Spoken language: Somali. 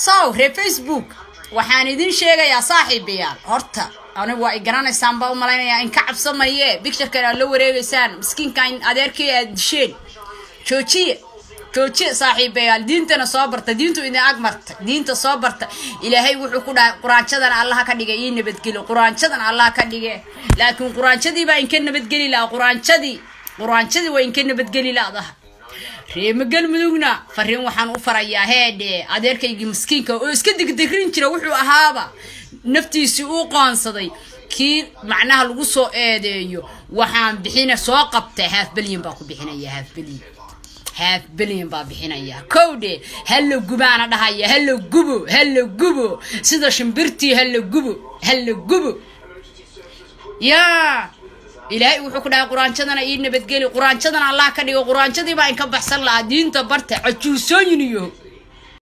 صور فيسبوك waxaan idin sheegayaa saaxiibayaal horta anigu waa igaraanaysaan baa u malaynayaa in ka cabsamaye picture kale la wareegaysaan miskiinkan adeerkay aad disheen joojiye saaxiibayaal diintana soo barta diintu idin ag marta diinta soo barta ilaahay wuxuu ku dhahay quraancadan Allah ka dhigay in nabadgelo quraancadan Allah ka dhigay laakiin quraanchadii baa in ka nabadgeli la quraanchadii waa in ka nabadgeli laadaha reema galmudugna fariin waxaan u farayaa heede adeerkaygi miskiinka oo iska digdigrin jira wuxuu ahaaba naftiisi uu qoonsaday kii macnaha lagu soo eedeeyo waxaan bixina soo qabtay half billion baa ku bixinaya half billion baa bixinaya kowde hal gubaana dhahaya hal gubo sida shimbirtii hal gubo yaa إلهي وحكوا ده قرآن شدنا إيه نبتقلي قرآن شدنا الله كدي وقرآن شدي ما إنك بحصل لا دين تبرت عجوسون يو